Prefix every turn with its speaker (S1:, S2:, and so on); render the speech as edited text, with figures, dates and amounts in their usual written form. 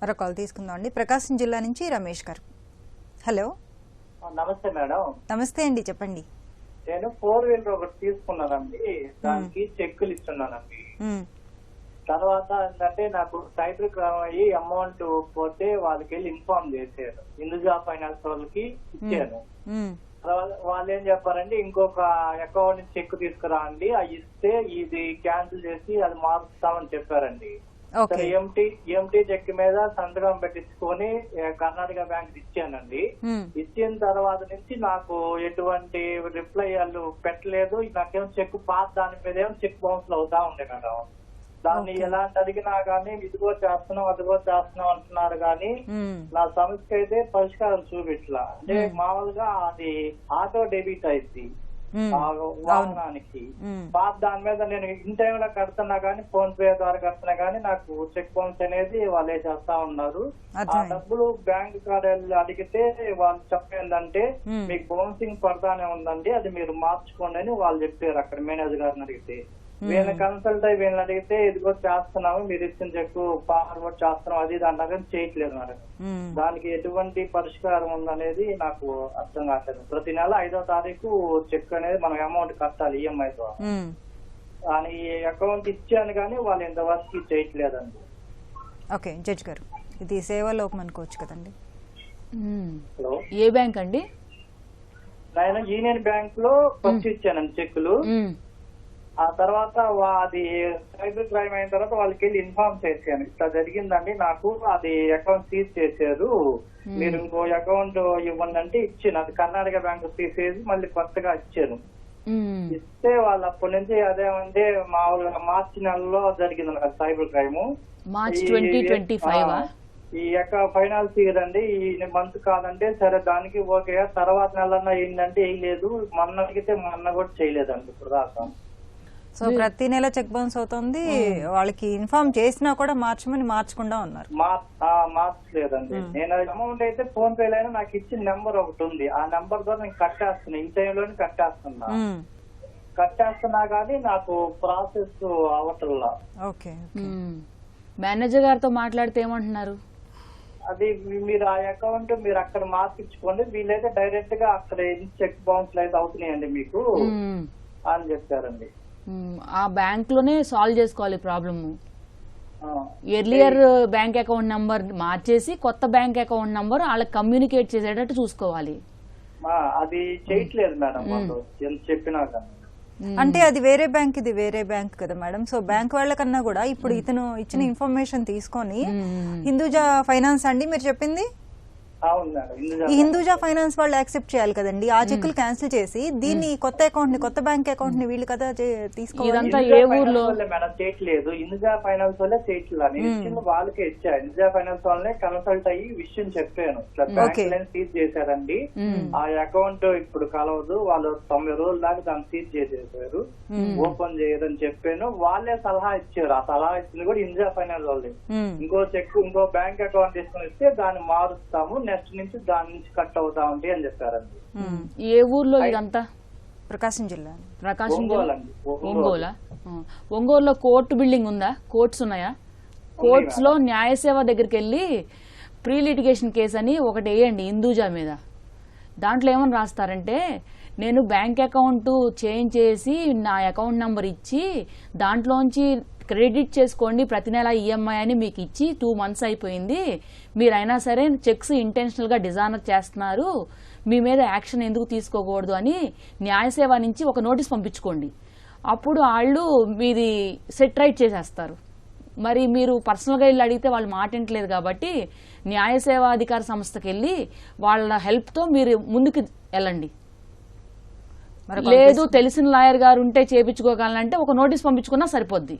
S1: మరో కాల్ తీసుకుందాం అండి. ప్రకాశం జిల్లా నుంచి రమేష్ గారు. హలో,
S2: నమస్తే మేడం.
S1: నమస్తే అండి, చెప్పండి.
S2: నేను 4 వీలర్ ఒకటి తీసుకున్నానండి, దానికి చెక్కులు ఇస్తున్నానండి. తర్వాత ఏంటంటే నాకు సైబర్ క్రైమ్ అయ్యి అమౌంట్ పోతే వాళ్ళకి వెళ్ళి ఇన్ఫార్మ్ చేశారు, హిందూజా ఫైనాన్స్ వాళ్ళకి ఇచ్చాను. తర్వాత వాళ్ళు ఏం చెప్పారంటే ఇంకొక అకౌంట్ నుంచి చెక్ తీసుకురా అండి, అది ఇస్తే ఇది క్యాన్సిల్ చేసి అది మారుస్తామని చెప్పారండి. ఎంటీ చెక్ మీద సంతకం పెట్టించుకొని కర్ణాటక బ్యాంక్ ఇచ్చానండి. ఇచ్చిన తర్వాత నుంచి నాకు ఎటువంటి రిప్లై వాళ్ళు పెట్టలేదు. నాకేమో చెక్ పాస్ దాని మీద ఏమో చెక్ బౌన్స్ అవుతా ఉండే మేడం. దాన్ని ఎలాంటి అడిగినా గానీ ఇదిగో చేస్తున్నాం అదిగో చేస్తున్నాం అంటున్నారు గానీ నా సమస్య అయితే పరిష్కారం చూపిట్లా. అంటే మామూలుగా అది ఆటో డెబిట్ అయింది వాహనానికి, దాని మీద నేను ఇన్ టైంలో కడుతున్నా గానీ ఫోన్ పే ద్వారా కడుతున్నా గానీ నాకు చెక్ బౌన్స్ అనేది వాళ్ళే చేస్తా ఉన్నారు. ఆ డబ్బులు బ్యాంక్ కార్డు అడిగితే వాళ్ళు చెప్పేందంటే మీకు బౌన్సింగ్ పడతానే ఉందండి, అది మీరు మార్చుకోండి అని వాళ్ళు చెప్పారు అక్కడ మేనేజర్ గారిని అడిగితే. వీళ్ళని కన్సల్ట్ అయ్యి వీళ్ళని అడిగితే ఇదిగో చేస్తున్నాము, మీరు ఇచ్చిన చెక్ ఫార్వర్డ్ చేస్తున్నాం, అది దాని చేయట్లేదు మరి. దానికి ఎటువంటి పరిష్కారం ఉందనేది నాకు అర్థం కావట్లేదు. ప్రతి నెల 5వ తారీఖు చెక్ అనేది మనం అమౌంట్ కట్టాలి ఈఎంఐ తో. కానీ అకౌంట్ ఇచ్చాను కానీ వాళ్ళు ఇంతవరకు చేయట్లేదండి.
S1: ఓకే జడ్జ్ గారు, ఇది సేవలోపం అనుకోవచ్చు కదండి.
S2: హలో,
S3: ఏ బ్యాంక్ అండి?
S2: నేను యూనియన్ బ్యాంక్ లో ఫస్ట్ ఇచ్చానండి చెక్కులు. ఆ తర్వాత అది సైబర్ క్రైమ్ అయిన తర్వాత వాళ్ళకి వెళ్ళి ఇన్ఫార్మ్ చేశాను, ఇట్లా జరిగిందండి, నాకు అది అకౌంట్ సీజ్ చేశారు, మీరు ఇంకో అకౌంట్ ఇవ్వండి అంటే ఇచ్చాను. అది కర్ణాటక బ్యాంక్ తీసేసి మళ్ళీ కొత్తగా ఇచ్చాను. ఇస్తే వాళ్ళు అప్పటి నుంచి అదేమంటే మామూలుగా మార్చి నెలలో జరిగింది సైబర్ క్రైమ్.
S3: మార్చ్ 2025
S2: ఈ యొక్క ఫైనాన్స్ ఇయర్ అండి, ఈ మంత్ కాదంటే సరే దానికి ఓకే, తర్వాత నెలన్నా ఏంటంటే ఏం లేదు, మొన్న అడిగితే మొన్న కూడా చేయలేదండి ఇప్పుడు దాకా.
S1: సో ప్రతి నెల చెక్ బౌన్స్ అవుతుంది, వాళ్ళకి ఇన్ఫార్మ్ చేసినా కూడా మార్చమని మార్చకుండా ఉన్నారు.
S2: మార్చలేదండి. నేను అమౌంట్ అయితే ఫోన్ పే లైనా నాకు ఇచ్చిన నెంబర్ ఒకటి ఉంది, ఆ నెంబర్ ద్వారా నేను కట్టేస్తున్నా, ఈ టైంలోనే కట్టేస్తున్నా కానీ నాకు ప్రాసెస్ అవటల్లా.
S1: ఓకే,
S3: మేనేజర్ గారితో మాట్లాడితే ఏమంటున్నారు?
S2: అది మీరు ఆ అకౌంట్ మీరు అక్కడ మార్పించుకోండి, వీళ్ళైతే డైరెక్ట్ గా అక్కడ చెక్ బౌన్స్ అయితే అవుతున్నాయండి మీకు అని చెప్పారండి.
S3: ఆ బ్యాంక్ లోనే సాల్వ్ చేసుకోవాలి problem. Earlier bank account number మార్చేసి కొత్త బ్యాంక్ అకౌంట్ నంబర్ వాళ్ళకి కమ్యూనికేట్ చేసేటట్టు చూసుకోవాలి.
S2: అది చేయట్లేదు మేడం వాళ్ళు ఎంత చెప్పినా కానీ.
S1: అంటే అది వేరే బ్యాంక్, ఇది వేరే బ్యాంక్ కదా మేడం. సో బ్యాంక్ వాళ్ళకన్నా కూడా ఇప్పుడు ఇతను ఇచ్చిన ఇన్ఫర్మేషన్ తీసుకొని హిందూజా ఫైనాన్స్ అండి మీరు చెప్పింది, ఈ హిందూజా ఫైనాన్స్ వాళ్ళు యాక్సెప్ట్ చేయాలి కదండి. ఆ చెక్కులు క్యాన్సిల్ చేసి దీన్ని కొత్త అకౌంట్ ని, కొత్త బ్యాంక్ అకౌంట్ ని వీళ్ళు కదా తీసుకోవాలి.
S2: చేయట్లేదు, హిందూజా ఫైనాన్స్ వల్లే చేయట్లేదు. నేను ఇచ్చింది వాళ్ళకే ఇచ్చా, హిందూజా ఫైనాన్స్ వాళ్ళనే కన్సల్ట్ అయ్యి విషయం చెప్పాను, ఇట్లా బ్యాంక్ లైన్ సీజ్ చేశారండి, ఆ అకౌంట్ ఇప్పుడు కలవదు, వాళ్ళు 90 రోజుల దాకా దాన్ని సీజ్ చేసేసారు, ఓపెన్ చేయదని చెప్పాను. వాళ్ళే సలహా ఇచ్చారు, ఆ సలహా ఇచ్చింది కూడా హిందూజా ఫైనాన్స్ వాళ్ళే. ఇంకో చెక్ ఇంకో బ్యాంక్ అకౌంట్ తీసుకుని ఇస్తే దాన్ని మారుస్తాము, నెక్స్ట్ నుంచి దాని నుంచి కట్ అవుతా ఉంటాయి అని చెప్పారండి.
S3: ఏ ఊర్లో ఇదంతా?
S1: ప్రకాశం జిల్లా.
S3: ప్రకాశం జిల్లా ఒంగోలా? ఒంగోలులో కోర్టు బిల్డింగ్ ఉందా? కోర్ట్స్ ఉన్నాయా? కోర్ట్స్ లో న్యాయసేవ దగ్గరికి వెళ్ళి ప్రీ లిటిగేషన్ కేసు అని ఒకటి వేయండి హిందూజా మీద. దాంట్లో ఏమని రాస్తారంటే, నేను బ్యాంక్ అకౌంట్ చేంజ్ చేసి నా అకౌంట్ నంబర్ ఇచ్చి దాంట్లోంచి క్రెడిట్ చేసుకోండి ప్రతి నెల ఈఎంఐ అని మీకు ఇచ్చి 2 months అయిపోయింది, మీరైనా సరే చెక్స్ ఇంటెన్షనల్ గా డిజానర్ చేస్తున్నారు, మీ మీద యాక్షన్ ఎందుకు తీసుకోకూడదు అని న్యాయసేవ నుంచి ఒక నోటీస్ పంపించుకోండి. అప్పుడు వాళ్ళు మీది సెట్ రైట్ చేసేస్తారు. మరి మీరు పర్సనల్గా వెళ్ళి అడిగితే వాళ్ళు మాట వింటలేదు కాబట్టి న్యాయసేవా అధికార సంస్థకి వెళ్ళి వాళ్ళ హెల్ప్తో మీరు ముందుకు వెళ్ళండి. లేదు తెలిసిన లాయర్ గారు ఉంటే చేయించుకోగలంటే ఒక నోటీస్ పంపించుకున్నా సరిపోద్ది.